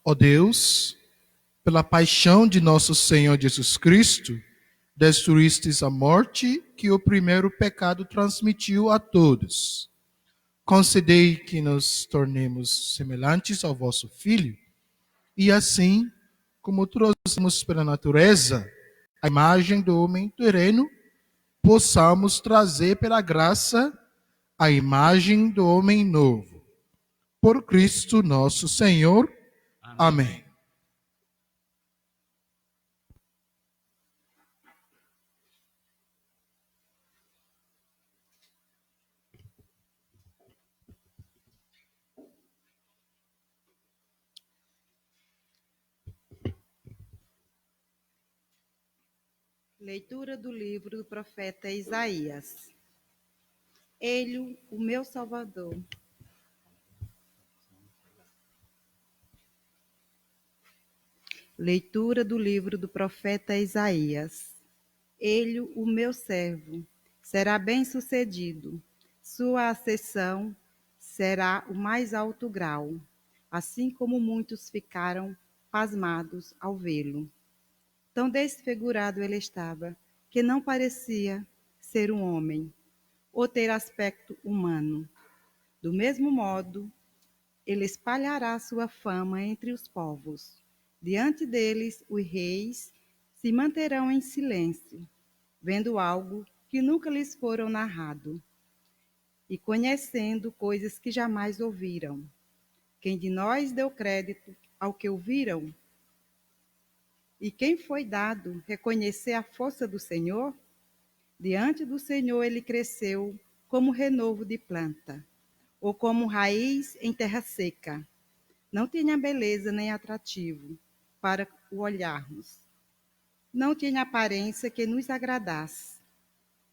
Ó Deus, pela paixão de nosso Senhor Jesus Cristo, destruístes a morte que o primeiro pecado transmitiu a todos. Concedei que nos tornemos semelhantes ao vosso Filho, e assim, como trouxemos pela natureza a imagem do homem terreno, possamos trazer pela graça a imagem do homem novo. Por Cristo nosso Senhor. Amém. Leitura do livro do profeta Isaías. Ele, o meu Salvador. Leitura do livro do profeta Isaías. Ele, o meu servo, será bem-sucedido. Sua ascensão será o mais alto grau, assim como muitos ficaram pasmados ao vê-lo. Tão desfigurado ele estava, que não parecia ser um homem, ou ter aspecto humano. Do mesmo modo, ele espalhará sua fama entre os povos. Diante deles, os reis se manterão em silêncio, vendo algo que nunca lhes foram narrado, e conhecendo coisas que jamais ouviram. Quem de nós deu crédito ao que ouviram? E quem foi dado reconhecer a força do Senhor? Diante do Senhor ele cresceu como renovo de planta, ou como raiz em terra seca. Não tinha beleza nem atrativo para o olharmos. Não tinha aparência que nos agradasse.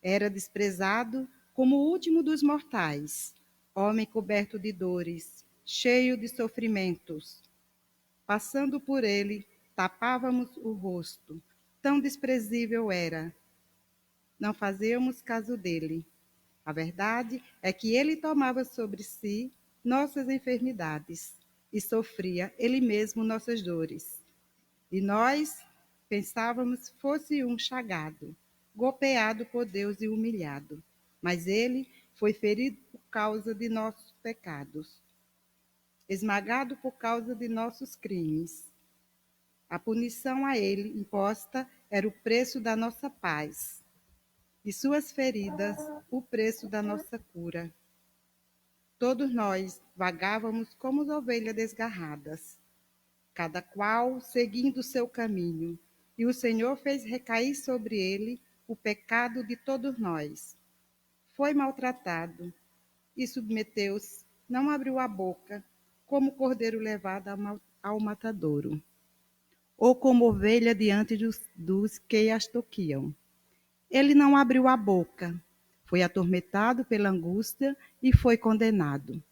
Era desprezado como o último dos mortais, homem coberto de dores, cheio de sofrimentos. Passando por ele, tapávamos o rosto. Tão desprezível era. Não fazíamos caso dele. A verdade é que ele tomava sobre si nossas enfermidades e sofria ele mesmo nossas dores. E nós pensávamos fosse um chagado, golpeado por Deus e humilhado. Mas ele foi ferido por causa de nossos pecados, esmagado por causa de nossos crimes. A punição a ele imposta era o preço da nossa paz, e suas feridas o preço da nossa cura. Todos nós vagávamos como ovelhas desgarradas, cada qual seguindo o seu caminho, e o Senhor fez recair sobre ele o pecado de todos nós. Foi maltratado e submeteu-se, não abriu a boca, como cordeiro levado ao matadouro, ou como ovelha diante dos que as toquiam. Ele não abriu a boca, foi atormentado pela angústia e foi condenado.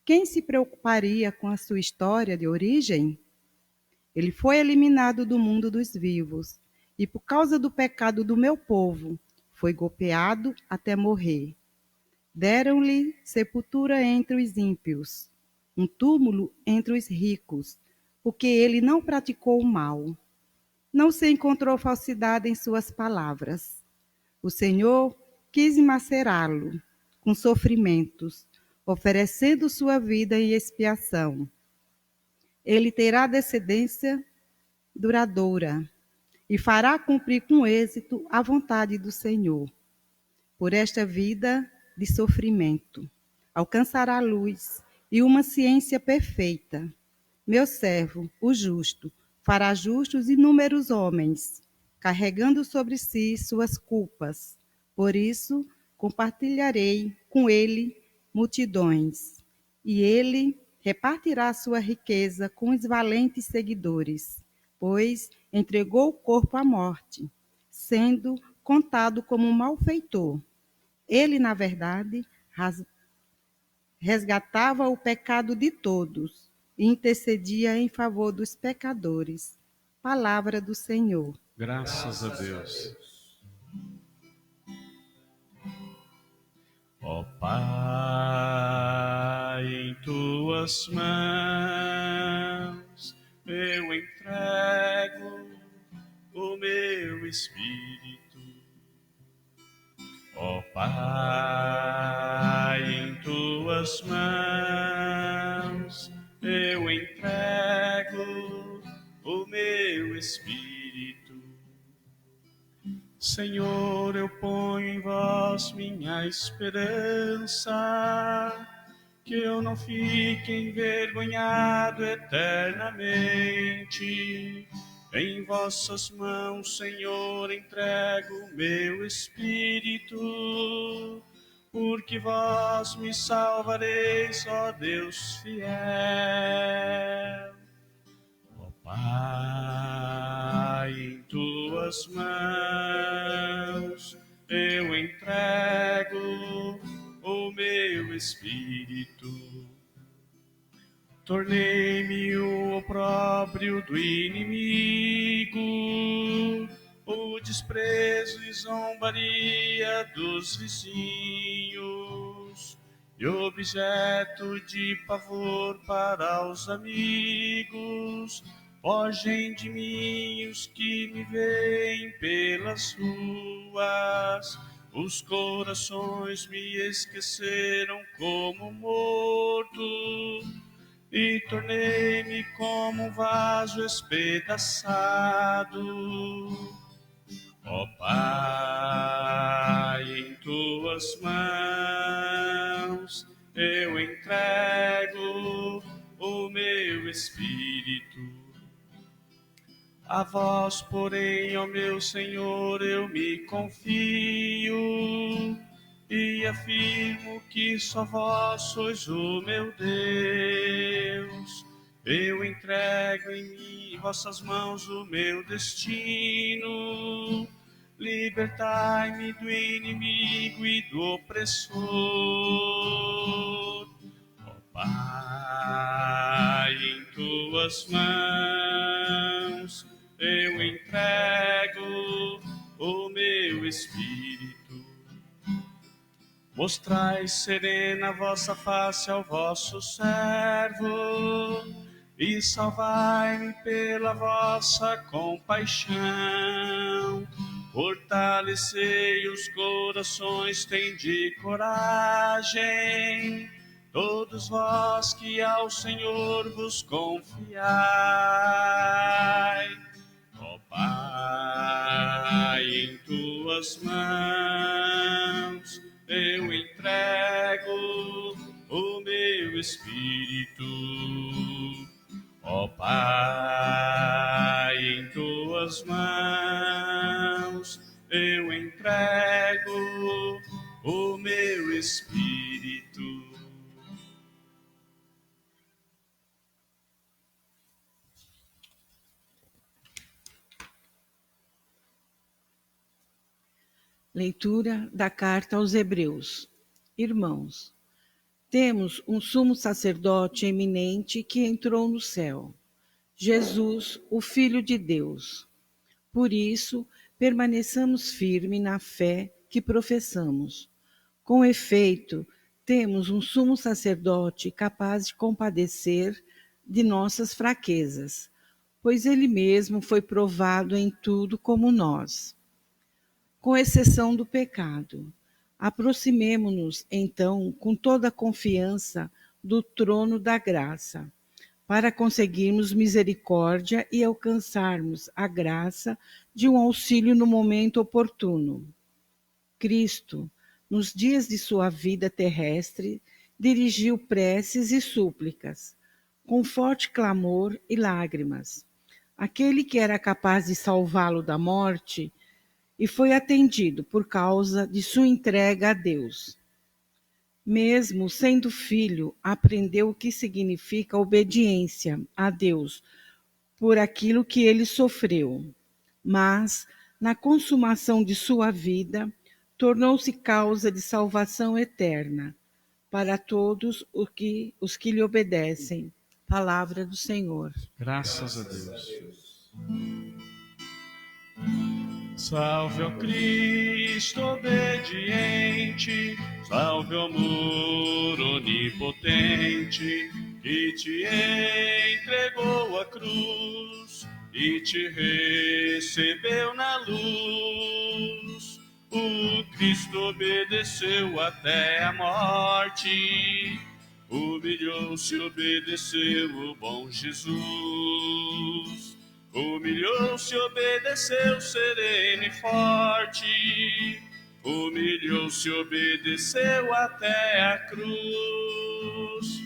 Quem se preocuparia com a sua história de origem? Ele foi eliminado do mundo dos vivos, e por causa do pecado do meu povo, foi golpeado até morrer. Deram-lhe sepultura entre os ímpios, um túmulo entre os ricos, porque ele não praticou o mal. Não se encontrou falsidade em suas palavras. O Senhor quis macerá-lo com sofrimentos, oferecendo sua vida em expiação. Ele terá descendência duradoura e fará cumprir com êxito a vontade do Senhor. Por esta vida de sofrimento, alcançará luz e uma ciência perfeita. Meu servo, o justo, fará justos inúmeros homens, carregando sobre si suas culpas. Por isso, compartilharei com ele multidões, e ele repartirá sua riqueza com os valentes seguidores, pois entregou o corpo à morte, sendo contado como um malfeitor. Ele, na verdade, resgatava o pecado de todos e intercedia em favor dos pecadores. Palavra do Senhor. Graças a Deus. Ó Pai, em tuas mãos eu entrego o meu espírito. Ó Pai, em tuas mãos eu entrego o meu espírito. Senhor, eu ponho em vós minha esperança, que eu não fique envergonhado eternamente. Em vossas mãos, Senhor, entrego o meu espírito, porque vós me salvareis, ó Deus fiel. Ó Pai, em tuas mãos eu entrego o meu espírito. Tornei-me o opróbrio do inimigo, o desprezo e zombaria dos vizinhos, e objeto de pavor para os amigos. Fogem de mim os que me veem pelas ruas. Os corações me esqueceram como morto, e tornei-me como um vaso espedaçado. Ó Pai, em tuas mãos eu entrego o meu espírito. A vós, porém, ó meu Senhor, eu me confio, e afirmo que só vós sois o meu Deus. Eu entrego em vossas mãos o meu destino. Libertai-me do inimigo e do opressor. Ó Pai, em tuas mãos eu entrego o meu espírito. Mostrai serena a vossa face ao vosso servo, e salvai-me pela vossa compaixão. Fortalecei os corações, tende coragem, todos vós que ao Senhor vos confiai. Ó Pai, em tuas mãos eu entrego o meu espírito. Ó Pai, em tuas mãos eu entrego o meu espírito. Leitura da carta aos Hebreus. Irmãos, temos um sumo sacerdote eminente que entrou no céu, Jesus, o Filho de Deus. Por isso, permaneçamos firmes na fé que professamos. Com efeito, temos um sumo sacerdote capaz de compadecer de nossas fraquezas, pois ele mesmo foi provado em tudo como nós, com exceção do pecado. Aproximemo-nos, então, com toda a confiança do trono da graça, para conseguirmos misericórdia e alcançarmos a graça de um auxílio no momento oportuno. Cristo, nos dias de sua vida terrestre, dirigiu preces e súplicas, com forte clamor e lágrimas. Aquele que era capaz de salvá-lo da morte, e foi atendido por causa de sua entrega a Deus. Mesmo sendo filho, aprendeu o que significa obediência a Deus por aquilo que ele sofreu. Mas, na consumação de sua vida, tornou-se causa de salvação eterna para todos os que lhe obedecem. Palavra do Senhor. Graças a Deus. Salve, ó Cristo obediente, salve, ó amor onipotente, e te entregou a cruz, e te recebeu na luz. O Cristo obedeceu até a morte, humilhou-se, obedeceu o bom Jesus. Humilhou-se, obedeceu, sereno e forte, humilhou-se, obedeceu até a cruz.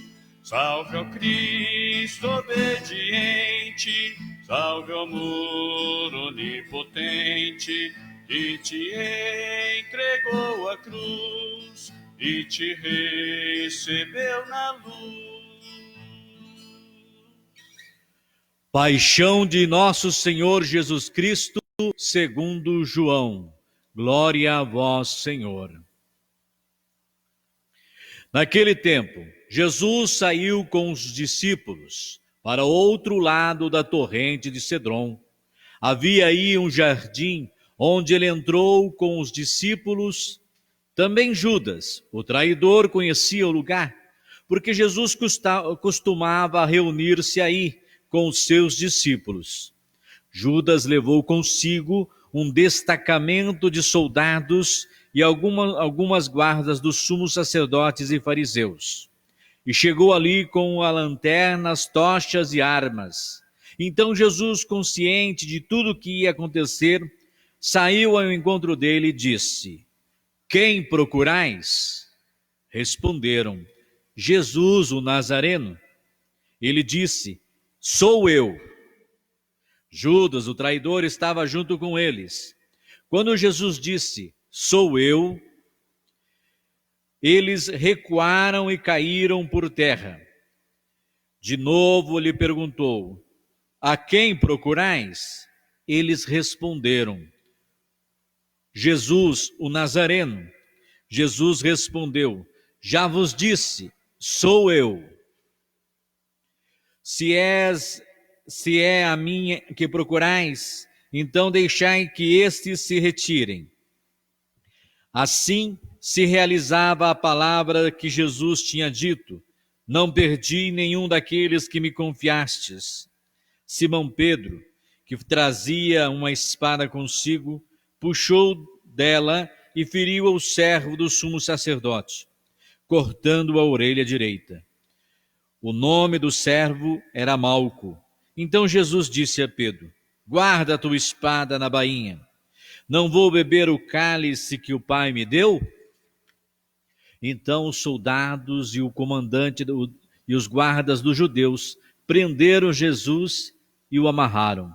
Salve ao Cristo obediente, salve ao amor onipotente, que te entregou a cruz e te recebeu na luz. Paixão de nosso Senhor Jesus Cristo, segundo João. Glória a vós, Senhor. Naquele tempo, Jesus saiu com os discípulos para outro lado da torrente de Cedron. Havia aí um jardim onde ele entrou com os discípulos. Também Judas, o traidor, conhecia o lugar, porque Jesus costumava reunir-se aí com os seus discípulos. Judas levou consigo um destacamento de soldados e algumas guardas dos sumos sacerdotes e fariseus. E chegou ali com a lanternas, tochas e armas. Então Jesus, consciente de tudo o que ia acontecer, saiu ao encontro dele e disse: Quem procurais? Responderam: Jesus, o Nazareno. Ele disse: Sou eu. Judas, o traidor, estava junto com eles. Quando Jesus disse: Sou eu, eles recuaram e caíram por terra. De novo lhe perguntou: A quem procurais? Eles responderam: Jesus, o Nazareno. Jesus respondeu: Já vos disse, sou eu. Se é a mim que procurais, então deixai que estes se retirem. Assim se realizava a palavra que Jesus tinha dito: Não perdi nenhum daqueles que me confiastes. Simão Pedro, que trazia uma espada consigo, puxou dela e feriu o servo do sumo sacerdote, cortando a orelha direita. O nome do servo era Malco. Então Jesus disse a Pedro: Guarda a tua espada na bainha. Não vou beber o cálice que o Pai me deu? Então os soldados e o comandante e os guardas dos judeus prenderam Jesus e o amarraram.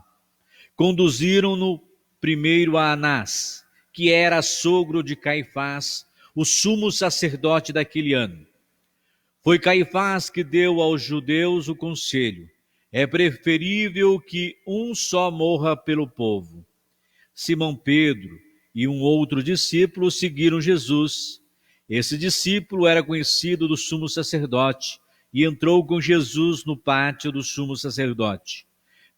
Conduziram-no primeiro a Anás, que era sogro de Caifás, o sumo sacerdote daquele ano. Foi Caifás que deu aos judeus o conselho: é preferível que um só morra pelo povo. Simão Pedro e um outro discípulo seguiram Jesus. Esse discípulo era conhecido do sumo sacerdote e entrou com Jesus no pátio do sumo sacerdote.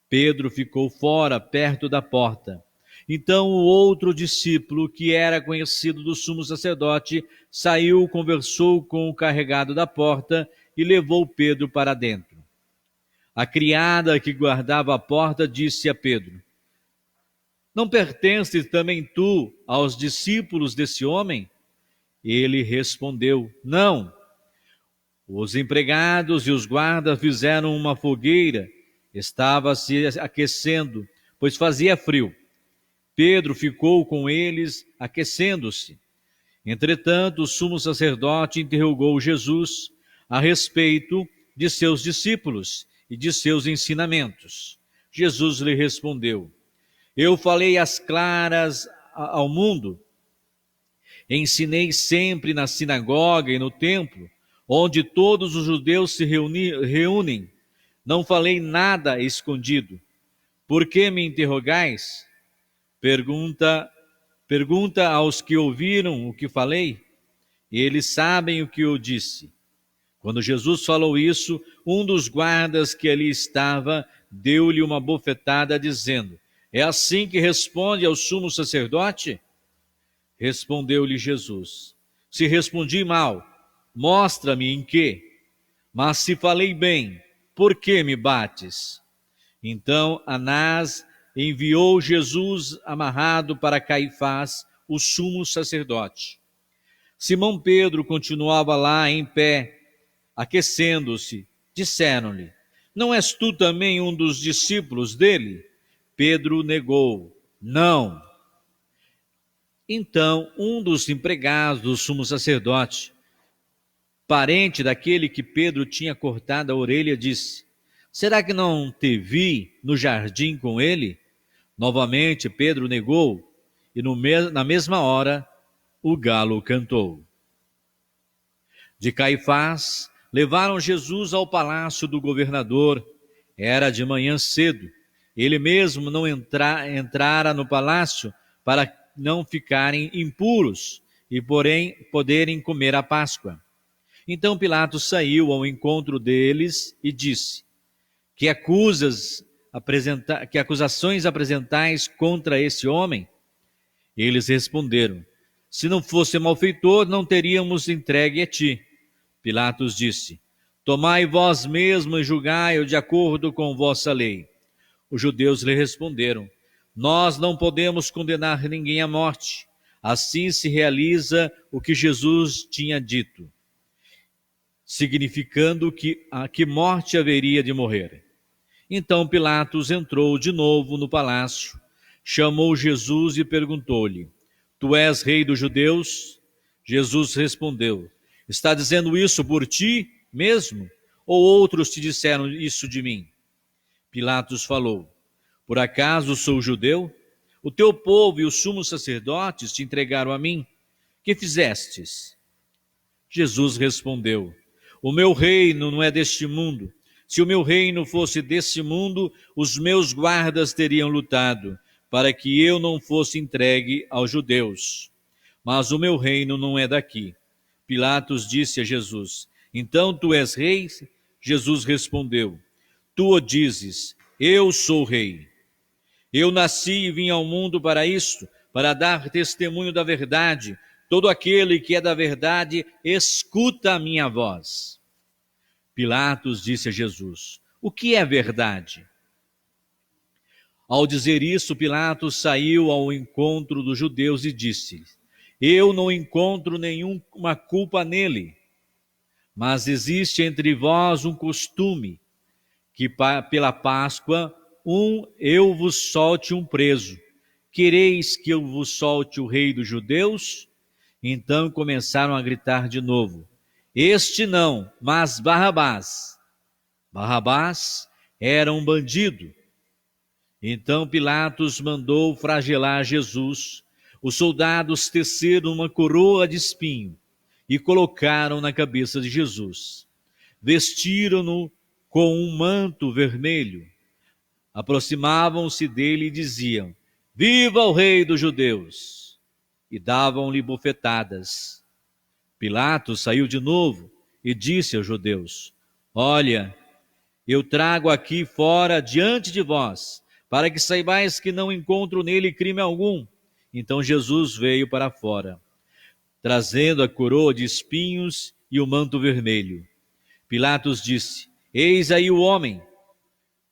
Pedro ficou fora, perto da porta. Então o outro discípulo, que era conhecido do sumo sacerdote, saiu, conversou com o carregado da porta e levou Pedro para dentro. A criada que guardava a porta disse a Pedro: Não pertences também tu aos discípulos desse homem? Ele respondeu: Não. Os empregados e os guardas fizeram uma fogueira. Estava se aquecendo, pois fazia frio. Pedro ficou com eles, aquecendo-se. Entretanto, o sumo sacerdote interrogou Jesus a respeito de seus discípulos e de seus ensinamentos. Jesus lhe respondeu: Eu falei às claras ao mundo. Ensinei sempre na sinagoga e no templo, onde todos os judeus se reúnem. Não falei nada escondido. Por que me interrogais? Pergunta aos que ouviram o que falei. Eles sabem o que eu disse. Quando Jesus falou isso, um dos guardas que ali estava deu-lhe uma bofetada, dizendo: É assim que responde ao sumo sacerdote? Respondeu-lhe Jesus: Se respondi mal, mostra-me em quê. Mas se falei bem, por que me bates? Então Anás enviou Jesus amarrado para Caifás, o sumo sacerdote. Simão Pedro continuava lá em pé, aquecendo-se. Disseram-lhe: Não és tu também um dos discípulos dele? Pedro negou: Não. Então um dos empregados do sumo sacerdote, parente daquele que Pedro tinha cortado a orelha, disse: Será que não te vi no jardim com ele? Novamente Pedro negou, e na mesma hora o galo cantou. De Caifás levaram Jesus ao palácio do governador. Era de manhã cedo. Ele mesmo não entrara no palácio para não ficarem impuros e, porém, poderem comer a Páscoa. Então Pilatos saiu ao encontro deles e disse: Que acusações apresentais contra esse homem? Eles responderam: Se não fosse malfeitor, não teríamos entregue a ti. Pilatos disse: Tomai vós mesmo e julgai-o de acordo com vossa lei. Os judeus lhe responderam: Nós não podemos condenar ninguém à morte. Assim se realiza o que Jesus tinha dito, significando que a que morte haveria de morrer. Então Pilatos entrou de novo no palácio, chamou Jesus e perguntou-lhe: Tu és rei dos judeus? Jesus respondeu: Está dizendo isso por ti mesmo? Ou outros te disseram isso de mim? Pilatos falou: Por acaso sou judeu? O teu povo e os sumos sacerdotes te entregaram a mim. Que fizestes? Jesus respondeu: O meu reino não é deste mundo. Se o meu reino fosse desse mundo, os meus guardas teriam lutado para que eu não fosse entregue aos judeus. Mas o meu reino não é daqui. Pilatos disse a Jesus: Então tu és rei? Jesus respondeu: Tu o dizes, eu sou rei. Eu nasci e vim ao mundo para isto, para dar testemunho da verdade. Todo aquele que é da verdade, escuta a minha voz. Pilatos disse a Jesus: O que é verdade? Ao dizer isso, Pilatos saiu ao encontro dos judeus e disse: Eu não encontro nenhuma culpa nele. Mas existe entre vós um costume, que pela Páscoa eu vos solte um preso. Quereis que eu vos solte o rei dos judeus? Então começaram a gritar de novo: Este não, mas Barrabás. Barrabás era um bandido. Então Pilatos mandou flagelar Jesus. Os soldados teceram uma coroa de espinho e colocaram na cabeça de Jesus. Vestiram-no com um manto vermelho. Aproximavam-se dele e diziam: Viva o rei dos judeus! E davam-lhe bofetadas. Pilatos saiu de novo e disse aos judeus: Olha, eu trago aqui fora diante de vós, para que saibais que não encontro nele crime algum. Então Jesus veio para fora, trazendo a coroa de espinhos e o manto vermelho. Pilatos disse: Eis aí o homem.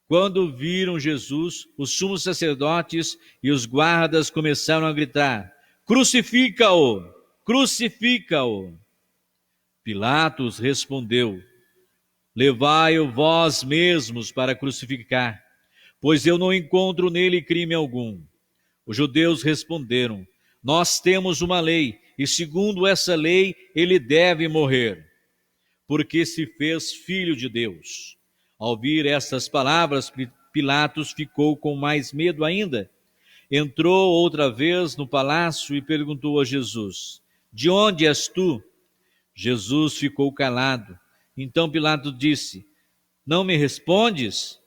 Quando viram Jesus, os sumos sacerdotes e os guardas começaram a gritar: Crucifica-o! Crucifica-o! Pilatos respondeu: Levai-o vós mesmos para crucificar, pois eu não encontro nele crime algum. Os judeus responderam: Nós temos uma lei, e segundo essa lei ele deve morrer, porque se fez filho de Deus. Ao ouvir estas palavras, Pilatos ficou com mais medo ainda. Entrou outra vez no palácio e perguntou a Jesus: De onde és tu? Jesus ficou calado. Então Pilatos disse: Não me respondes?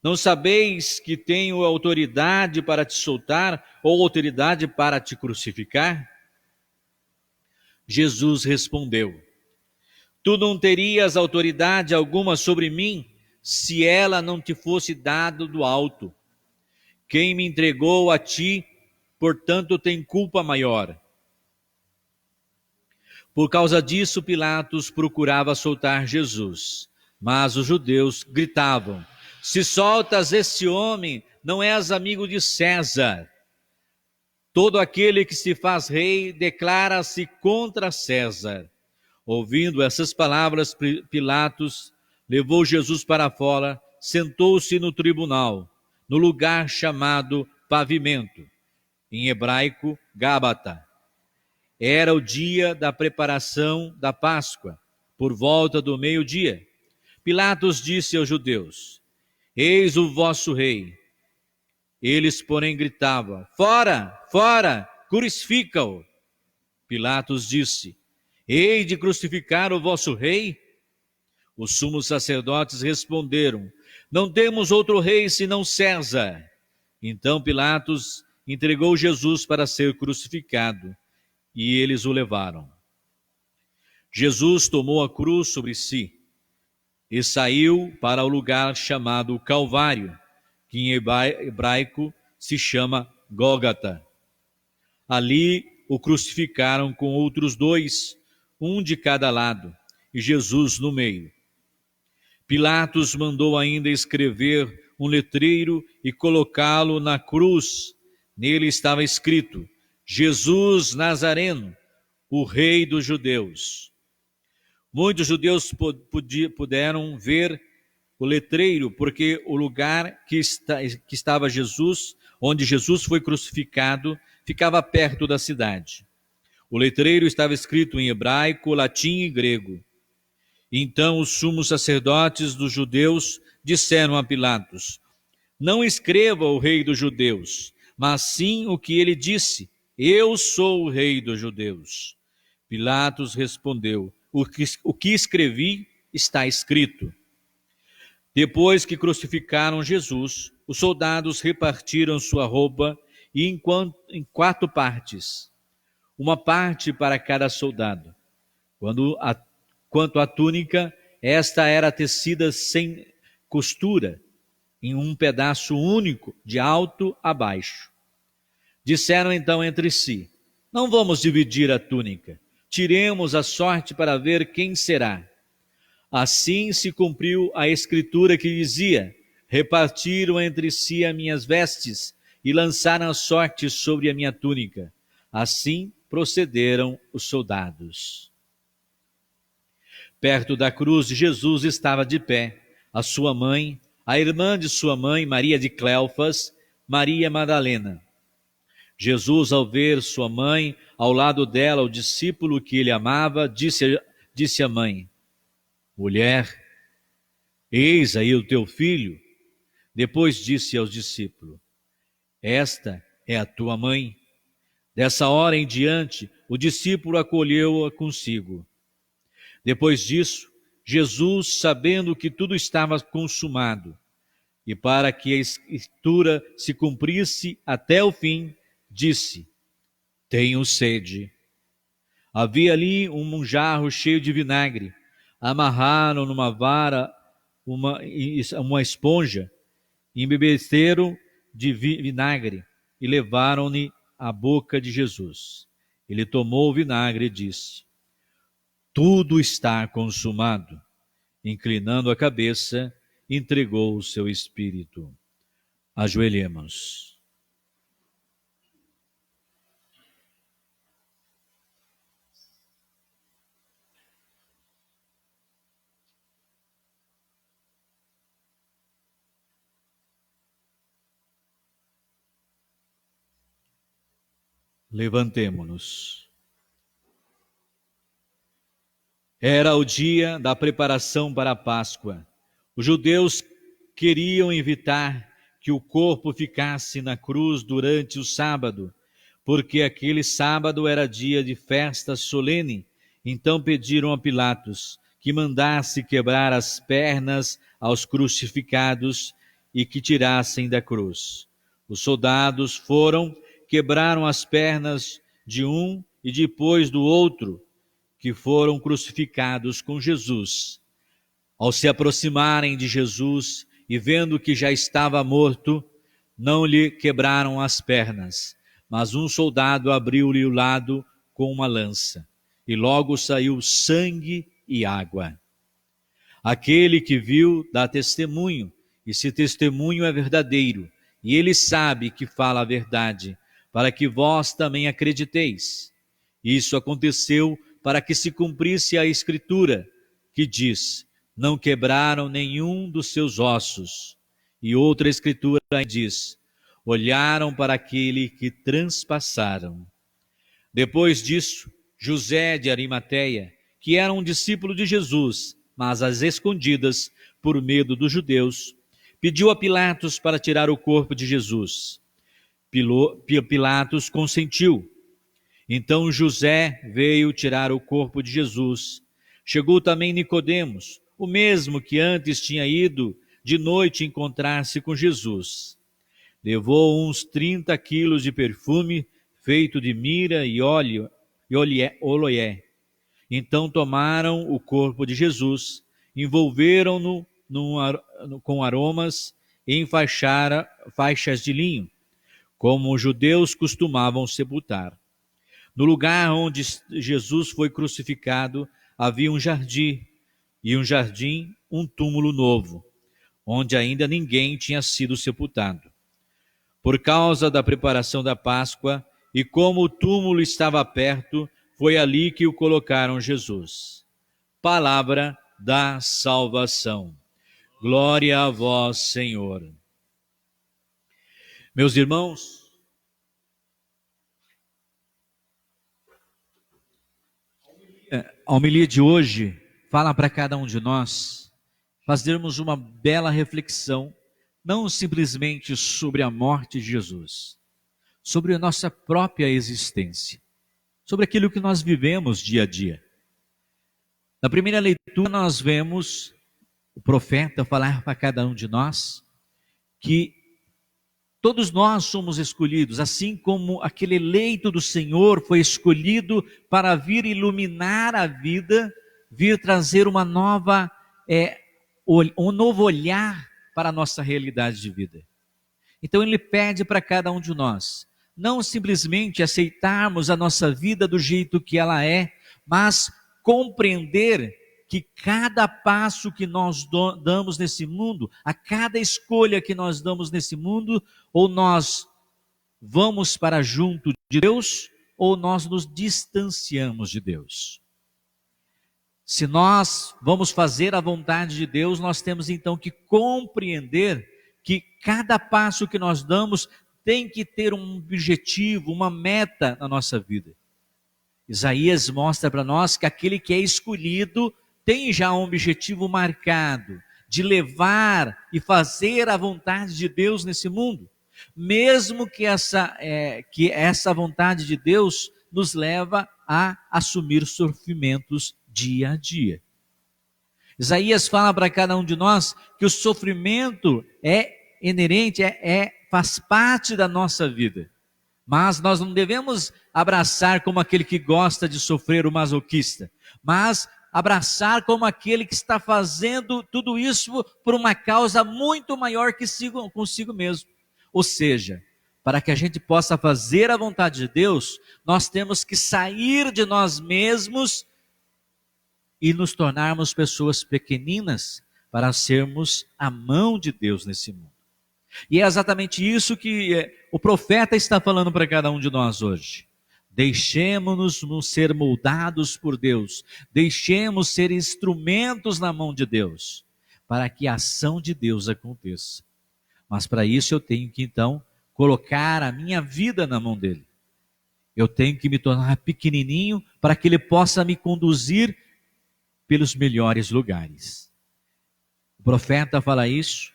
Não sabeis que tenho autoridade para te soltar ou autoridade para te crucificar? Jesus respondeu: Tu não terias autoridade alguma sobre mim se ela não te fosse dada do alto. Quem me entregou a ti, portanto, tem culpa maior. Por causa disso, Pilatos procurava soltar Jesus, mas os judeus gritavam: se soltas este homem, não és amigo de César. Todo aquele que se faz rei declara-se contra César. Ouvindo essas palavras, Pilatos levou Jesus para fora, sentou-se no tribunal, no lugar chamado Pavimento, em hebraico, Gábata. Era o dia da preparação da Páscoa, por volta do meio-dia. Pilatos disse aos judeus: eis o vosso rei. Eles, porém, gritavam: fora, fora, crucifica-o. Pilatos disse: hei de crucificar o vosso rei? Os sumos sacerdotes responderam: não temos outro rei senão César. Então Pilatos entregou Jesus para ser crucificado, e eles o levaram. Jesus tomou a cruz sobre si e saiu para o lugar chamado Calvário, que em hebraico se chama Gólgota. Ali o crucificaram com outros dois, um de cada lado, e Jesus no meio. Pilatos mandou ainda escrever um letreiro e colocá-lo na cruz. Nele estava escrito: Jesus Nazareno, o Rei dos Judeus. Muitos judeus puderam ver o letreiro, porque o lugar que estava Jesus, onde Jesus foi crucificado, ficava perto da cidade. O letreiro estava escrito em hebraico, latim e grego. Então os sumos sacerdotes dos judeus disseram a Pilatos: não escreva o Rei dos Judeus, mas sim o que ele disse: eu sou o Rei dos Judeus. Pilatos respondeu: o que escrevi está escrito. Depois que crucificaram Jesus, os soldados repartiram sua roupa em 4 partes, uma parte para cada soldado. Quanto à túnica, esta era tecida sem costura, em um pedaço único, de alto a baixo. Disseram então entre si: não vamos dividir a túnica, tiremos a sorte para ver quem será. Assim se cumpriu a escritura que dizia: repartiram entre si as minhas vestes e lançaram a sorte sobre a minha túnica. Assim procederam os soldados. Perto da cruz, Jesus estava de pé, a sua mãe, a irmã de sua mãe, Maria de Cleofas, Maria Madalena. Jesus, ao ver sua mãe, ao lado dela o discípulo que ele amava, disse à mãe: mulher, eis aí o teu filho. Depois disse aos discípulos: esta é a tua mãe. Dessa hora em diante, o discípulo acolheu-a consigo. Depois disso, Jesus, sabendo que tudo estava consumado, e para que a escritura se cumprisse até o fim, disse: tenho sede. Havia ali um jarro cheio de vinagre. Amarraram numa vara uma esponja, embebeceram de vinagre e levaram-lhe à boca de Jesus. Ele tomou o vinagre e disse: tudo está consumado. Inclinando a cabeça, entregou o seu espírito. Ajoelhemos. Levantemo-nos. Era o dia da preparação para a Páscoa. Os judeus queriam evitar que o corpo ficasse na cruz durante o sábado, porque aquele sábado era dia de festa solene. Então pediram a Pilatos que mandasse quebrar as pernas aos crucificados e que tirassem da cruz. Os soldados foram, quebraram as pernas de um e depois do outro, que foram crucificados com Jesus. Ao se aproximarem de Jesus e vendo que já estava morto, não lhe quebraram as pernas, mas um soldado abriu-lhe o lado com uma lança. e logo saiu sangue e água. Aquele que viu dá testemunho, e se testemunho é verdadeiro, e ele sabe que fala a verdade, para que vós também acrediteis. Isso aconteceu para que se cumprisse a Escritura, que diz: não quebraram nenhum dos seus ossos. E outra Escritura diz: olharam para aquele que transpassaram. Depois disso, José de Arimateia, que era um discípulo de Jesus, mas às escondidas, por medo dos judeus, pediu a Pilatos para tirar o corpo de Jesus. Pilatos consentiu. Então José veio tirar o corpo de Jesus. Chegou também Nicodemos, o mesmo que antes tinha ido de noite encontrar-se com Jesus. Levou uns 30 quilos de perfume feito de mirra e óleo e oloé. Então tomaram o corpo de Jesus, envolveram-no com aromas e enfaixaram faixas de linho, como os judeus costumavam sepultar. No lugar onde Jesus foi crucificado havia um jardim, e um túmulo novo, onde ainda ninguém tinha sido sepultado. Por causa da preparação da Páscoa, e como o túmulo estava perto, foi ali que o colocaram Jesus. Palavra da salvação. Glória a vós, Senhor. Meus irmãos, a homilia de hoje fala para cada um de nós fazermos uma bela reflexão, não simplesmente sobre a morte de Jesus, sobre a nossa própria existência, sobre aquilo que nós vivemos dia a dia. Na primeira leitura nós vemos o profeta falar para cada um de nós que todos nós somos escolhidos, assim como aquele eleito do Senhor foi escolhido para vir iluminar a vida, vir trazer um novo olhar para a nossa realidade de vida. Então ele pede para cada um de nós, não simplesmente aceitarmos a nossa vida do jeito que ela é, mas compreender que cada passo que nós damos nesse mundo, a cada escolha que nós damos nesse mundo, ou nós vamos para junto de Deus, ou nós nos distanciamos de Deus. Se nós vamos fazer a vontade de Deus, nós temos então que compreender que cada passo que nós damos tem que ter um objetivo, uma meta na nossa vida. Isaías mostra para nós que aquele que é escolhido tem já um objetivo marcado, de levar e fazer a vontade de Deus nesse mundo, mesmo que essa vontade de Deus nos leva a assumir sofrimentos dia a dia. Isaías fala para cada um de nós que o sofrimento é inerente, faz parte da nossa vida, mas nós não devemos abraçar como aquele que gosta de sofrer, o masoquista, mas abraçar como aquele que está fazendo tudo isso por uma causa muito maior que consigo mesmo. Ou seja, para que a gente possa fazer a vontade de Deus, nós temos que sair de nós mesmos e nos tornarmos pessoas pequeninas para sermos a mão de Deus nesse mundo. E é exatamente isso que o profeta está falando para cada um de nós hoje. Deixemos-nos ser moldados por Deus, deixemos ser instrumentos na mão de Deus, para que a ação de Deus aconteça. Mas para isso eu tenho que então colocar a minha vida na mão dele. Eu tenho que me tornar pequenininho para que ele possa me conduzir pelos melhores lugares. O profeta fala isso.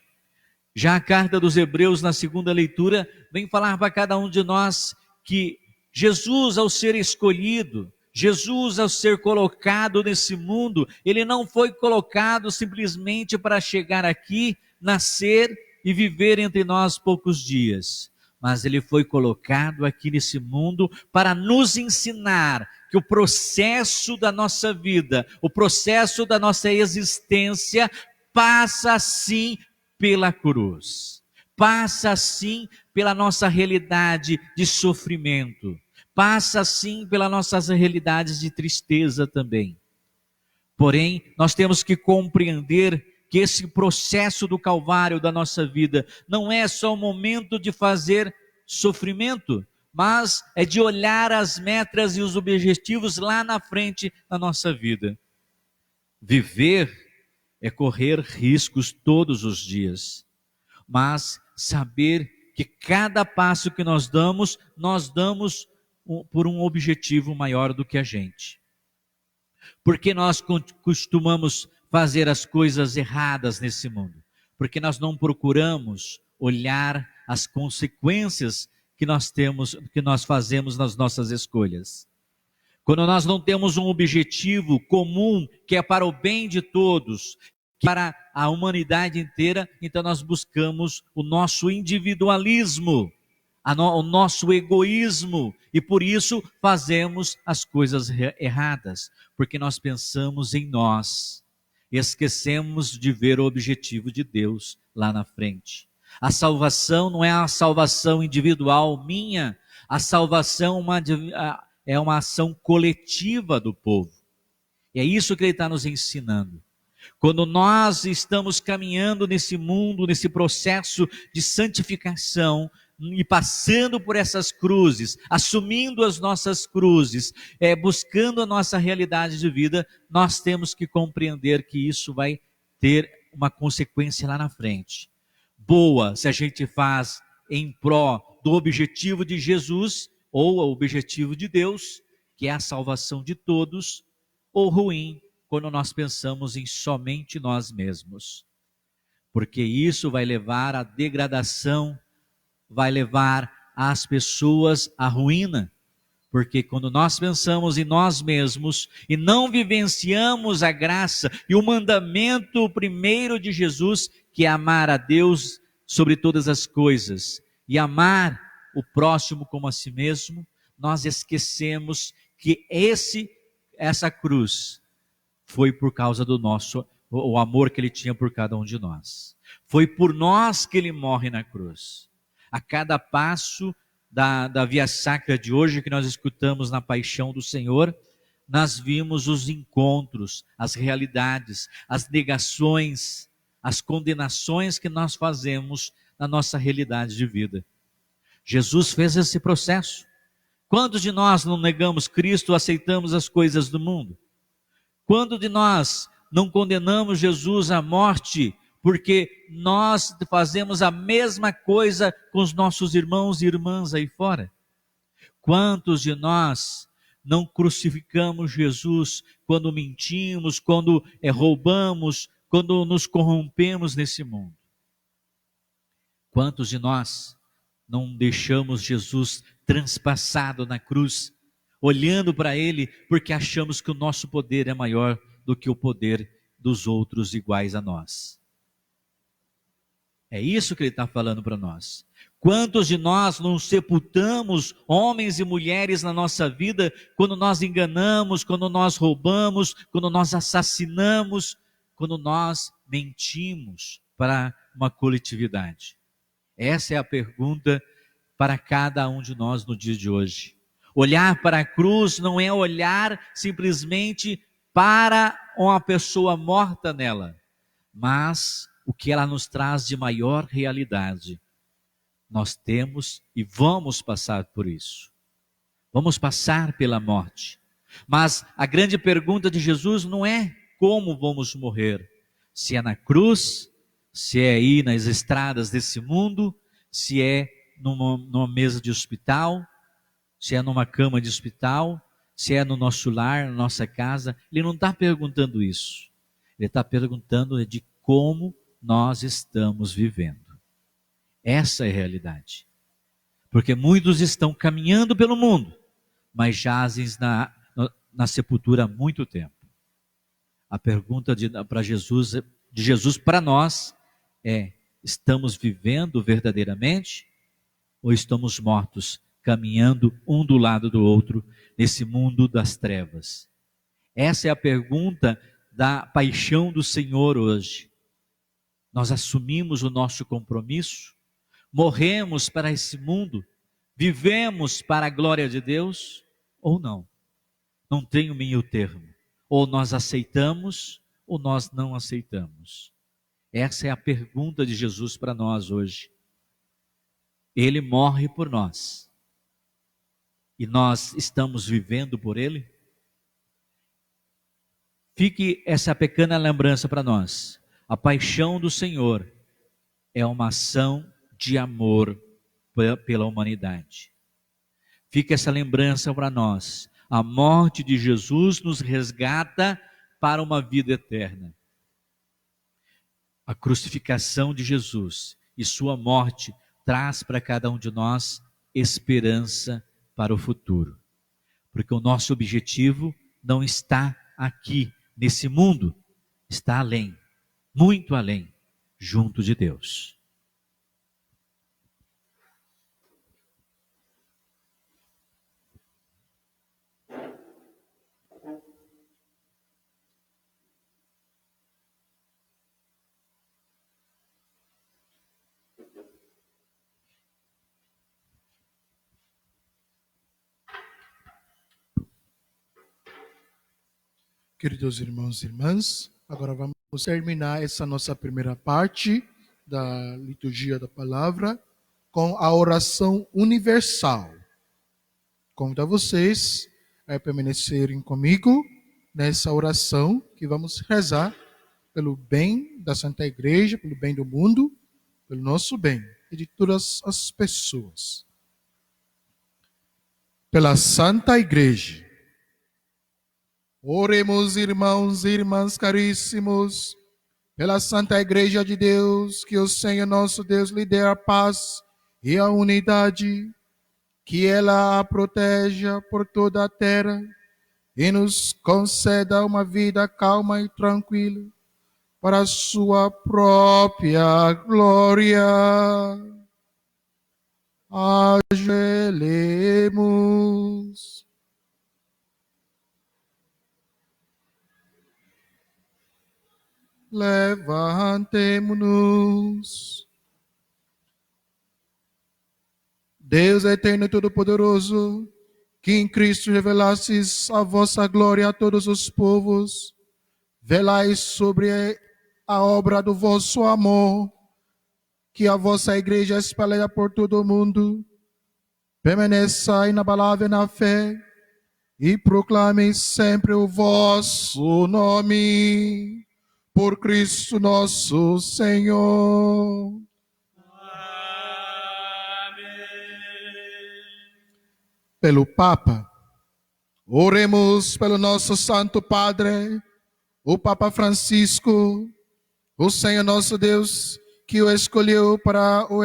Já a carta dos Hebreus, na segunda leitura, vem falar para cada um de nós que Jesus, ao ser escolhido, Jesus, ao ser colocado nesse mundo, ele não foi colocado simplesmente para chegar aqui, nascer e viver entre nós poucos dias, mas ele foi colocado aqui nesse mundo para nos ensinar que o processo da nossa vida, o processo da nossa existência passa sim pela cruz, passa sim pela nossa realidade de sofrimento, passa sim pelas nossas realidades de tristeza também. Porém, nós temos que compreender que esse processo do Calvário da nossa vida não é só um momento de fazer sofrimento, mas é de olhar as metas e os objetivos lá na frente da nossa vida. Viver é correr riscos todos os dias, mas saber que cada passo que nós damos por um objetivo maior do que a gente. Porque nós costumamos fazer as coisas erradas nesse mundo? Porque nós não procuramos olhar as consequências que nós fazemos nas nossas escolhas. Quando nós não temos um objetivo comum, que é para o bem de todos, que é para a humanidade inteira, então nós buscamos o nosso individualismo, o nosso egoísmo, e por isso fazemos as coisas erradas, porque nós pensamos em nós, esquecemos de ver o objetivo de Deus lá na frente. A salvação não é a salvação individual minha, a salvação é uma ação coletiva do povo. E é isso que ele está nos ensinando. Quando nós estamos caminhando nesse mundo, nesse processo de santificação, e passando por essas cruzes, assumindo as nossas cruzes, buscando a nossa realidade de vida, nós temos que compreender que isso vai ter uma consequência lá na frente. Boa, se a gente faz em pró do objetivo de Jesus, ou o objetivo de Deus, que é a salvação de todos, ou ruim, quando nós pensamos em somente nós mesmos. Porque isso vai levar à degradação, vai levar as pessoas à ruína, porque quando nós pensamos em nós mesmos e não vivenciamos a graça e o mandamento primeiro de Jesus, que é amar a Deus sobre todas as coisas e amar o próximo como a si mesmo, nós esquecemos que essa cruz foi por causa do o amor que ele tinha por cada um de nós. Foi por nós que ele morre na cruz. A cada passo da Via Sacra de hoje que nós escutamos na Paixão do Senhor, nós vimos os encontros, as realidades, as negações, as condenações que nós fazemos na nossa realidade de vida. Jesus fez esse processo. Quantos de nós não negamos Cristo, aceitamos as coisas do mundo? Quantos de nós não condenamos Jesus à morte, porque nós fazemos a mesma coisa com os nossos irmãos e irmãs aí fora? Quantos de nós não crucificamos Jesus quando mentimos, quando roubamos, quando nos corrompemos nesse mundo? Quantos de nós não deixamos Jesus transpassado na cruz, olhando para ele, porque achamos que o nosso poder é maior do que o poder dos outros iguais a nós? É isso que ele está falando para nós. Quantos de nós não sepultamos homens e mulheres na nossa vida quando nós enganamos, quando nós roubamos, quando nós assassinamos, quando nós mentimos para uma coletividade? Essa é a pergunta para cada um de nós no dia de hoje. Olhar para a cruz não é olhar simplesmente para uma pessoa morta nela, mas o que ela nos traz de maior realidade. Nós temos e vamos passar por isso. Vamos passar pela morte. Mas a grande pergunta de Jesus não é como vamos morrer. Se é na cruz, se é aí nas estradas desse mundo, se é numa mesa de hospital, se é numa cama de hospital, se é no nosso lar, na nossa casa. Ele não está perguntando isso. Ele está perguntando de como nós estamos vivendo. Essa é a realidade. Porque muitos estão caminhando pelo mundo, mas jazem na sepultura há muito tempo. A pergunta de Jesus para nós é: estamos vivendo verdadeiramente ou estamos mortos, caminhando um do lado do outro nesse mundo das trevas? Essa é a pergunta da paixão do Senhor hoje. Nós assumimos o nosso compromisso, morremos para esse mundo, vivemos para a glória de Deus ou não. Não tem o meio termo. Ou nós aceitamos ou nós não aceitamos. Essa é a pergunta de Jesus para nós hoje. Ele morre por nós. E nós estamos vivendo por Ele? Fique essa pequena lembrança para nós. A paixão do Senhor é uma ação de amor pela humanidade. Fique essa lembrança para nós. A morte de Jesus nos resgata para uma vida eterna. A crucificação de Jesus e sua morte traz para cada um de nós esperança para o futuro. Porque o nosso objetivo não está aqui, nesse mundo, está além, muito além, junto de Deus. Queridos irmãos e irmãs, agora vamos terminar essa nossa primeira parte da liturgia da palavra com a oração universal. Convido a vocês a permanecerem comigo nessa oração que vamos rezar pelo bem da Santa Igreja, pelo bem do mundo, pelo nosso bem e de todas as pessoas. Pela Santa Igreja. Oremos, irmãos e irmãs caríssimos, pela Santa Igreja de Deus, que o Senhor nosso Deus lhe dê a paz e a unidade, que ela a proteja por toda a terra e nos conceda uma vida calma e tranquila, para a sua própria glória. Ajoelhemos. Levantemo-nos. Deus eterno e todo-poderoso, que em Cristo revelastes a vossa glória a todos os povos, velai sobre a obra do vosso amor, que a vossa igreja espalhada por todo o mundo, permaneça inabalável na fé e proclame sempre o vosso nome. Por Cristo nosso Senhor. Amém. Pelo Papa, oremos pelo nosso Santo Padre, o Papa Francisco, o Senhor nosso Deus, que o escolheu para o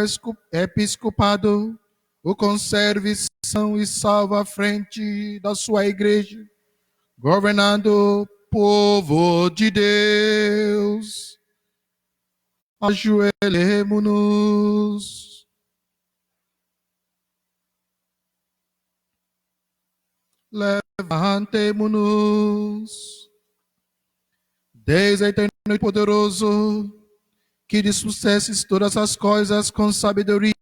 episcopado, o conserve são e salva à frente da sua igreja, governando povo de Deus. Ajoelhemo-nos. Levantemo-nos. Deus eterno e poderoso, que dispuestes todas as coisas com sabedoria,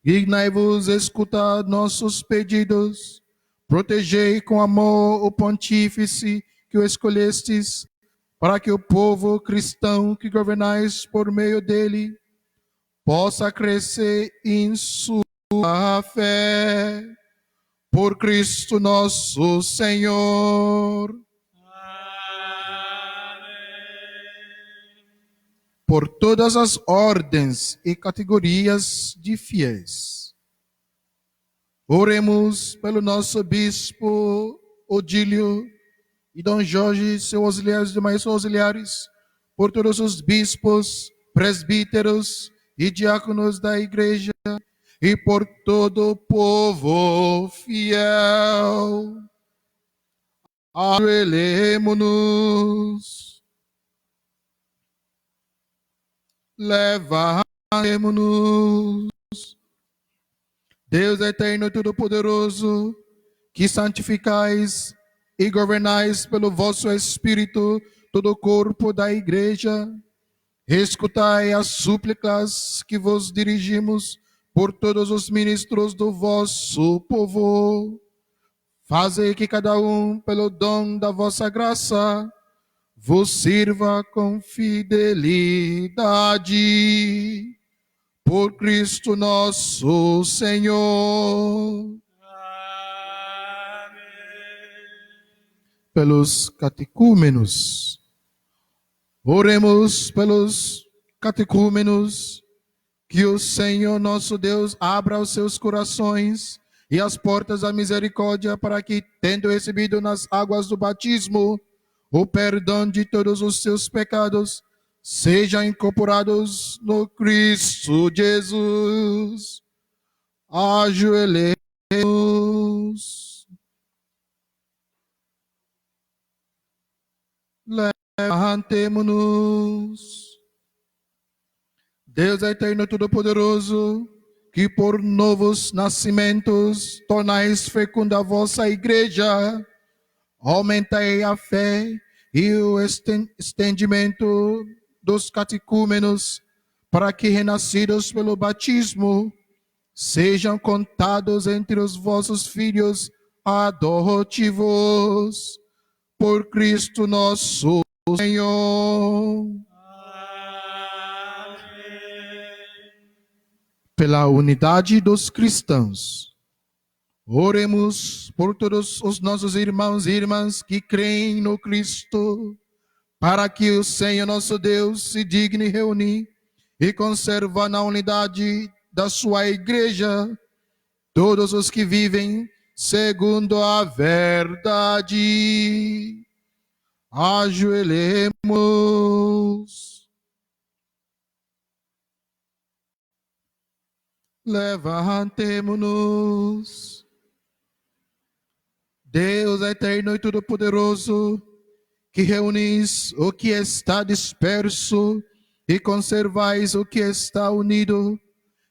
dignai-vos escutar nossos pedidos, protegei com amor o pontífice que o escolhestes, para que o povo cristão que governais por meio dele possa crescer em sua fé. Por Cristo nosso Senhor. Amém. Por todas as ordens e categorias de fiéis. Oremos pelo nosso bispo Odílio e Dom Jorge, seus auxiliares e demais auxiliares, por todos os bispos, presbíteros e diáconos da igreja, e por todo o povo fiel. Ajoelhemo-nos. Levantemo-nos. Deus eterno e todo-poderoso, que santificais e governais pelo vosso Espírito todo o corpo da igreja, escutai as súplicas que vos dirigimos por todos os ministros do vosso povo. Fazei que cada um, pelo dom da vossa graça, vos sirva com fidelidade. Por Cristo nosso Senhor. Amém. Pelos catecúmenos. Oremos pelos catecúmenos, que o Senhor nosso Deus abra os seus corações e as portas da misericórdia, para que, tendo recebido nas águas do batismo o perdão de todos os seus pecados, sejam incorporados no Cristo Jesus. Ajoelhemos. Levantemo-nos. Deus eterno todo-poderoso, que por novos nascimentos tornais fecunda a vossa igreja, aumentai a fé e o estendimento dos catecúmenos, para que, renascidos pelo batismo, sejam contados entre os vossos filhos adotivos, por Cristo nosso Senhor. Pela unidade dos cristãos, oremos por todos os nossos irmãos e irmãs que creem no Cristo, para que o Senhor nosso Deus se digne reunir e conservar na unidade da sua igreja todos os que vivem segundo a verdade. Ajoelhemos. Levantemo-nos. Deus eterno e todo-poderoso, que reunis o que está disperso e conservais o que está unido,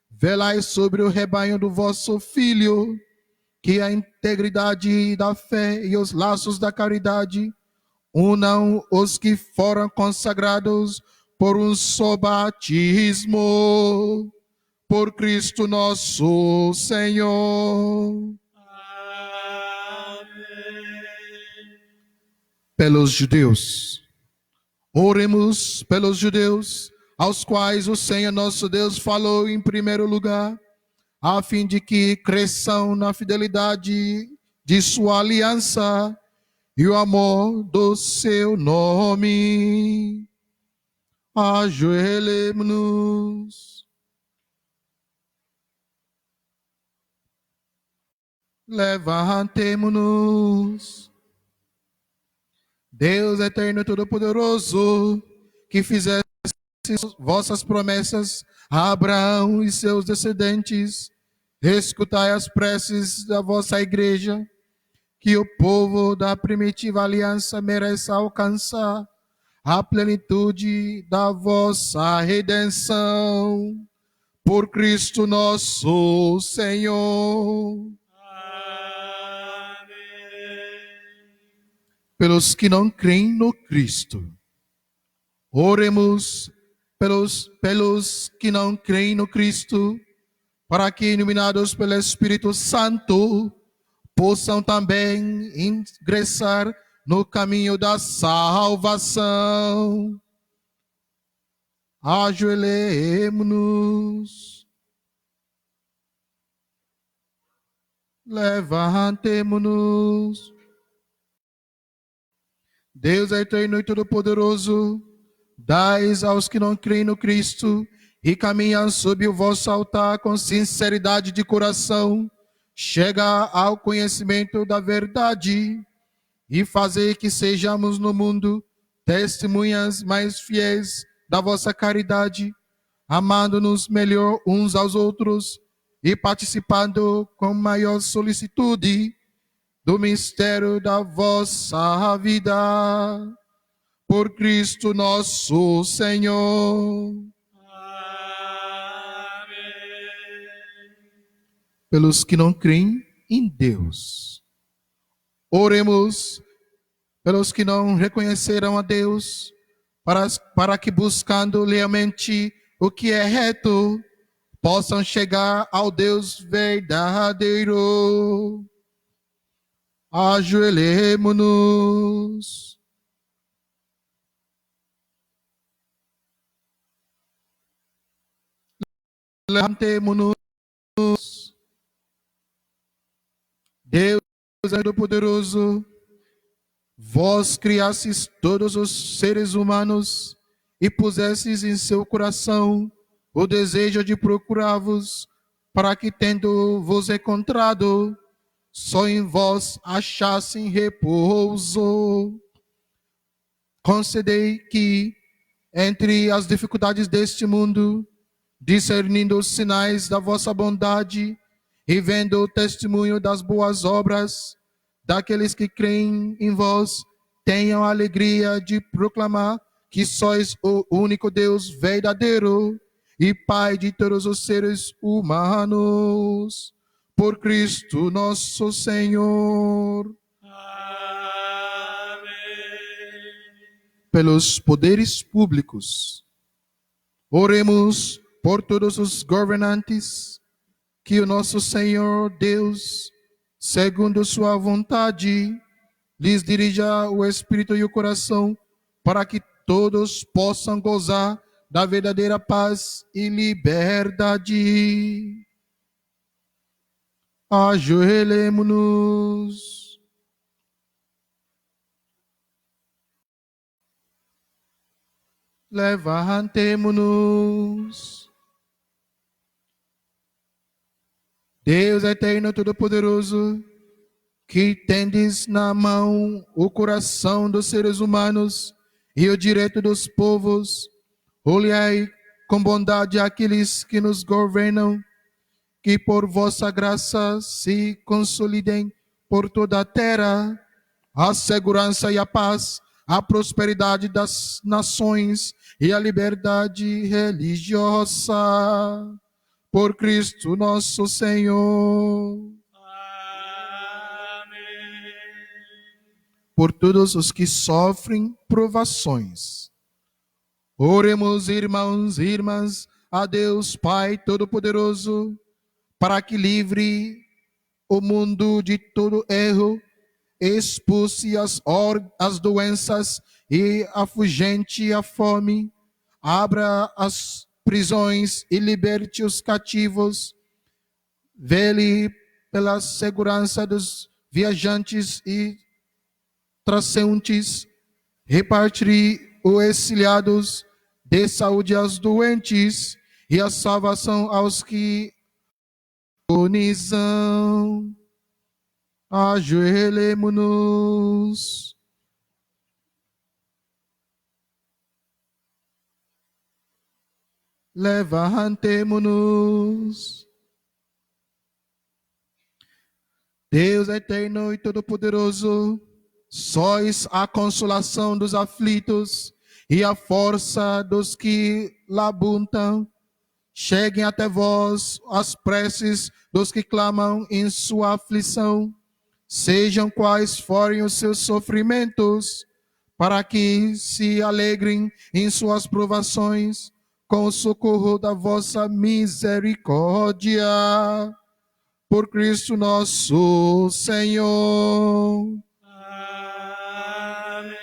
velai sobre o rebanho do vosso Filho, que a integridade da fé e os laços da caridade unam os que foram consagrados por um só batismo. Por Cristo nosso Senhor. Amém. Pelos judeus. Oremos pelos judeus, aos quais o Senhor nosso Deus falou em primeiro lugar, a fim de que cresçam na fidelidade de sua aliança e o amor do seu nome. Ajoelhemo-nos. Levantemo-nos. Deus eterno e todo-poderoso, que fizeste vossas promessas a Abraão e seus descendentes, escutai as preces da vossa igreja, que o povo da primitiva aliança mereça alcançar a plenitude da vossa redenção. Por Cristo nosso Senhor. Pelos que não creem no Cristo. Oremos pelos que não creem no Cristo, para que, iluminados pelo Espírito Santo, possam também ingressar no caminho da salvação. Ajoelhemo-nos. Levantemo-nos. Deus eterno e todo-poderoso, dais aos que não creem no Cristo e caminham sob o vosso altar com sinceridade de coração, chega ao conhecimento da verdade e fazei que sejamos no mundo testemunhas mais fiéis da vossa caridade, amando-nos melhor uns aos outros e participando com maior solicitude do mistério da vossa vida, por Cristo nosso Senhor. Amém. Pelos que não creem em Deus. Oremos pelos que não reconheceram a Deus, para que, buscando lealmente o que é reto, possam chegar ao Deus verdadeiro. Ajoelhemo-nos. Levantemo-nos. Deus é Todo-Poderoso, vós criastes todos os seres humanos e pusestes em seu coração o desejo de procurar-vos, para que, tendo-vos encontrado, só em vós achassem repouso. Concedei que, entre as dificuldades deste mundo, discernindo os sinais da vossa bondade e vendo o testemunho das boas obras daqueles que creem em vós, tenham a alegria de proclamar que sois o único Deus verdadeiro e Pai de todos os seres humanos. Por Cristo nosso Senhor. Amém. Pelos poderes públicos, oremos por todos os governantes, que o nosso Senhor Deus, segundo sua vontade, lhes dirija o espírito e o coração, para que todos possam gozar da verdadeira paz e liberdade. Ajoelhemo-nos. Levantemo-nos. Deus eterno todo-poderoso, que tendes na mão o coração dos seres humanos e o direito dos povos, olhai com bondade aqueles que nos governam, que por vossa graça se consolidem por toda a terra a segurança e a paz, a prosperidade das nações e a liberdade religiosa. Por Cristo nosso Senhor. Amém. Por todos os que sofrem provações. Oremos, irmãos e irmãs, a Deus Pai Todo-Poderoso, para que livre o mundo de todo erro, expulse as doenças e afugente a fome, abra as prisões e liberte os cativos, vele pela segurança dos viajantes e transeuntes, repartir os exiliados, dê saúde aos doentes e a salvação aos que agonizam. Ajoelhemo-nos. Levantemo-nos. Deus eterno e todo-poderoso, sois a consolação dos aflitos e a força dos que labutam. Cheguem até vós as preces dos que clamam em sua aflição, sejam quais forem os seus sofrimentos, para que se alegrem em suas provações, com o socorro da vossa misericórdia. Por Cristo nosso Senhor. Amém.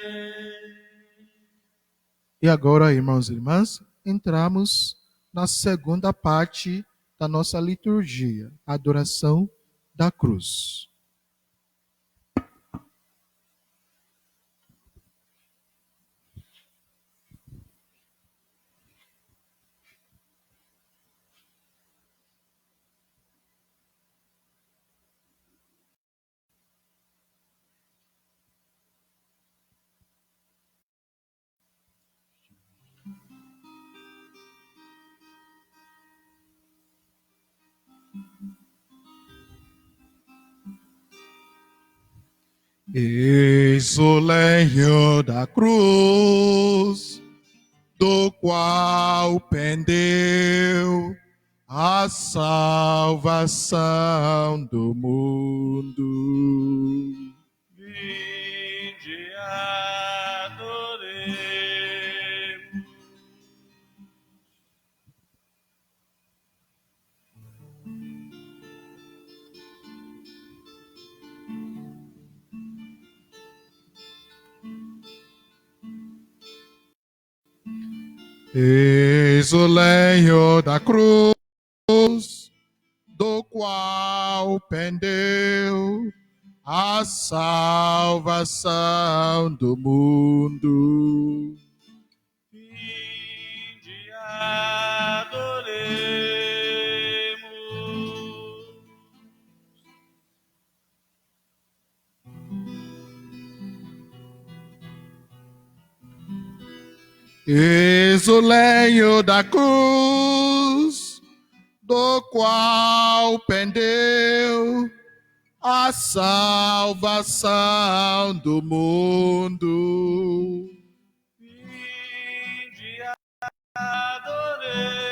E agora, irmãos e irmãs, entramos na segunda parte da nossa liturgia, a adoração da cruz. Eis o lenho da cruz, do qual pendeu a salvação do mundo. Vinde, adoremos. Eis o lenho da cruz, do qual pendeu a salvação do mundo. Vinde, adoremos. Eis o lenho da cruz, do qual pendeu a salvação do mundo. Vinde, adoremos.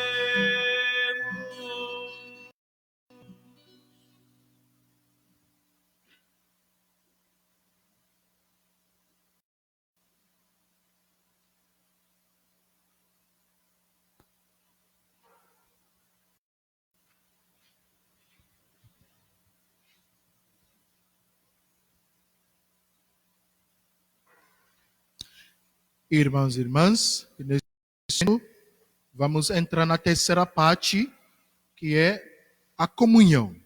Irmãos e irmãs, nesse ano vamos entrar na terceira parte, que é a comunhão.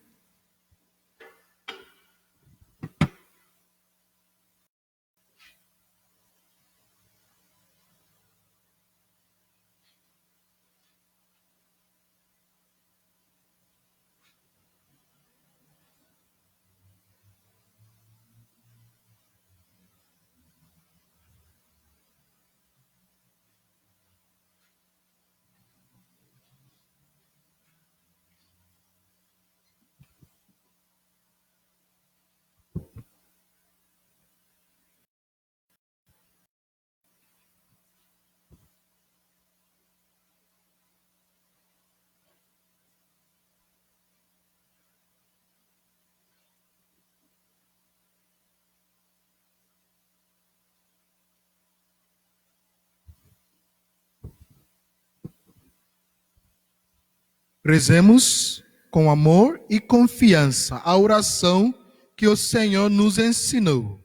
Rezemos com amor e confiança a oração que o Senhor nos ensinou.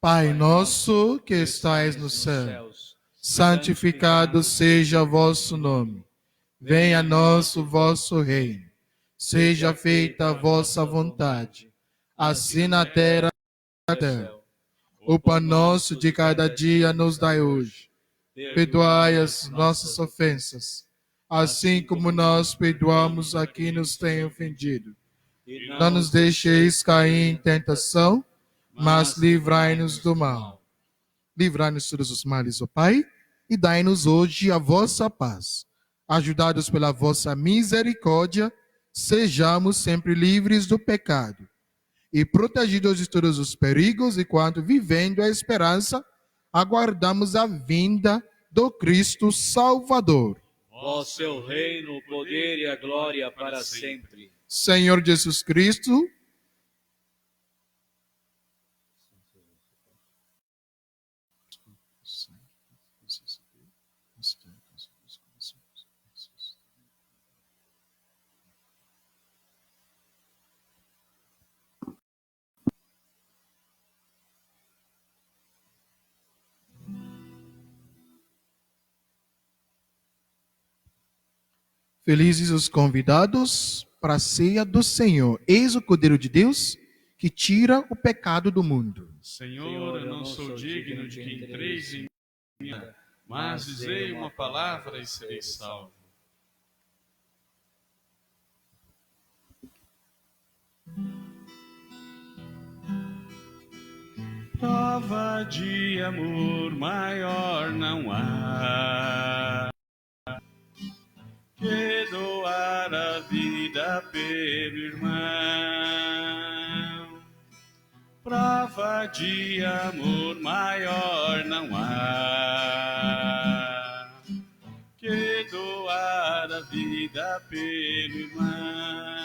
Pai nosso que estais no céu, santificado seja o vosso nome. Venha a nós o vosso reino. Seja feita a vossa vontade, assim na terra como no céu. O pão nosso de cada dia nos dai hoje. Perdoai as nossas ofensas, assim como nós perdoamos a quem nos tem ofendido. Não nos deixeis cair em tentação, mas livrai-nos do mal. Livrai-nos de todos os males, ó Pai, e dai-nos hoje a vossa paz. Ajudados pela vossa misericórdia, sejamos sempre livres do pecado e protegidos de todos os perigos, enquanto, vivendo a esperança, aguardamos a vinda do Cristo Salvador. Vosso é o reino, o poder e a glória para sempre. Senhor Jesus Cristo, felizes os convidados para a ceia do Senhor. Eis o Cordeiro de Deus que tira o pecado do mundo. Senhor, eu não sou digno de que entreis em minha, mas dizei uma palavra e serei salvo. Prova de amor maior não há que doar a vida pelo irmão. Prova de amor maior não há que doar a vida pelo irmão.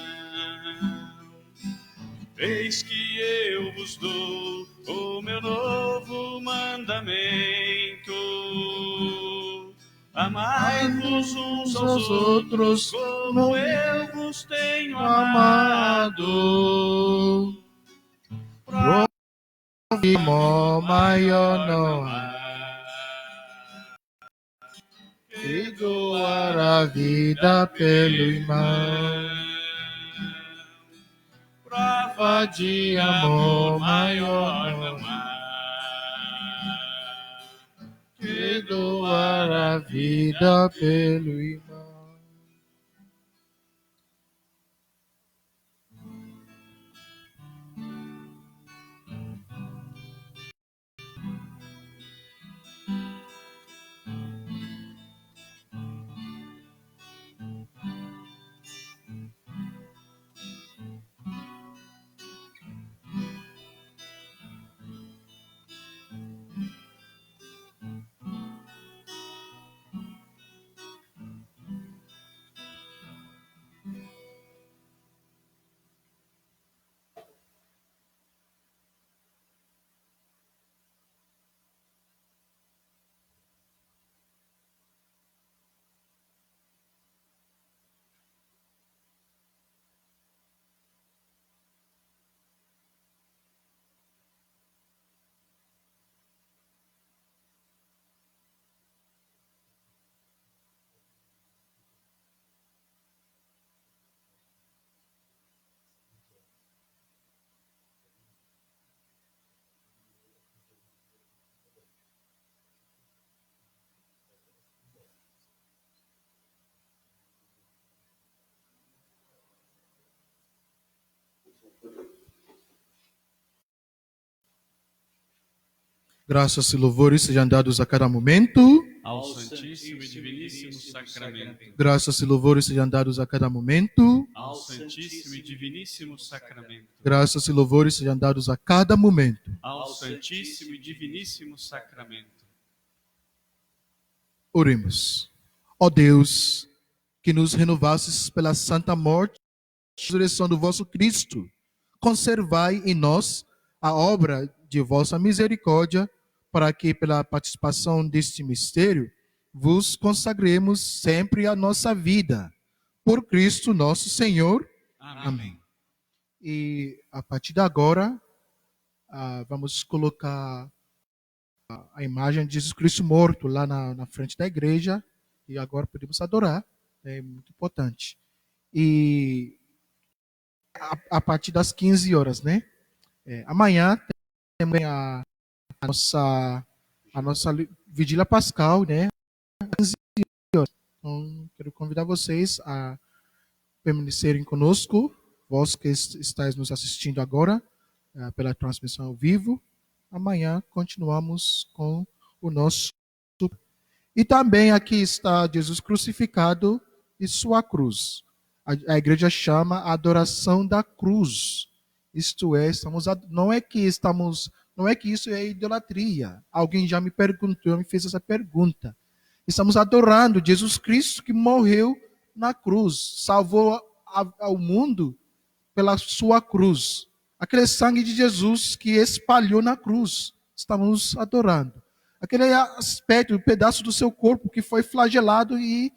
Eis que eu vos dou o meu novo mandamento: amai-vos uns aos outros como eu vos tenho amado. Prova de amor maior não há. doar a vida pelo irmão. Prova de amor maior não há. Que doar a vida pelo irmão. Graças e louvores sejam dados a cada momento. Ao Santíssimo e Diviníssimo Sacramento. Graças e louvores sejam dados a cada momento. Ao Santíssimo e Diviníssimo Sacramento. Graças e louvores sejam dados a cada momento. Ao Santíssimo e Diviníssimo Sacramento. Oremos. Ó Deus, que nos renovastes pela santa morte e ressurreição do vosso Cristo, conservai em nós a obra de vossa misericórdia, para que, pela participação deste mistério, vos consagremos sempre a nossa vida. Por Cristo nosso Senhor. Amém. E a partir de agora, vamos colocar a imagem de Jesus Cristo morto lá na frente da igreja. E agora podemos adorar. É muito importante. E a partir das 15 horas, né? Amanhã temos a nossa vigília pascal, né? Às 15 horas. Então, quero convidar vocês a permanecerem conosco, vós que estáis nos assistindo agora, pela transmissão ao vivo. Amanhã continuamos com o nosso. E também aqui está Jesus crucificado e sua cruz. A igreja chama a adoração da cruz. Isto é, não é que isso é idolatria. Alguém já me perguntou, me fez essa pergunta. Estamos adorando Jesus Cristo que morreu na cruz, salvou ao mundo pela sua cruz. Aquele sangue de Jesus que espalhou na cruz, estamos adorando. Aquele aspecto, um pedaço do seu corpo que foi flagelado e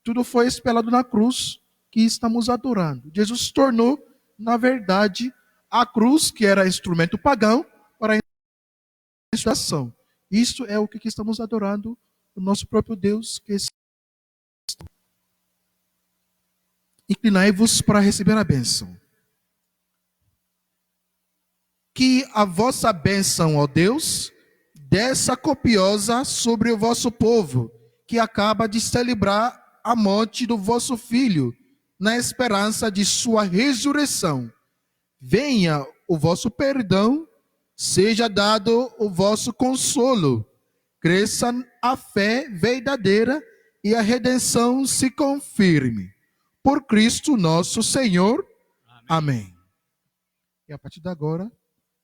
tudo foi espelhado na cruz, que estamos adorando. Jesus tornou, na verdade, a cruz, que era instrumento pagão, para a inspiração. Isso é o que estamos adorando, o nosso próprio Deus. Inclinai-vos para receber a bênção. Que a vossa bênção, ó Deus, desça copiosa sobre o vosso povo, que acaba de celebrar a morte do vosso Filho, na esperança de sua ressurreição. Venha o vosso perdão, seja dado o vosso consolo, cresça a fé verdadeira e a redenção se confirme. Por Cristo nosso Senhor. Amém. E a partir de agora,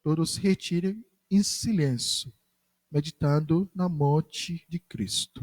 todos se retirem em silêncio, meditando na morte de Cristo.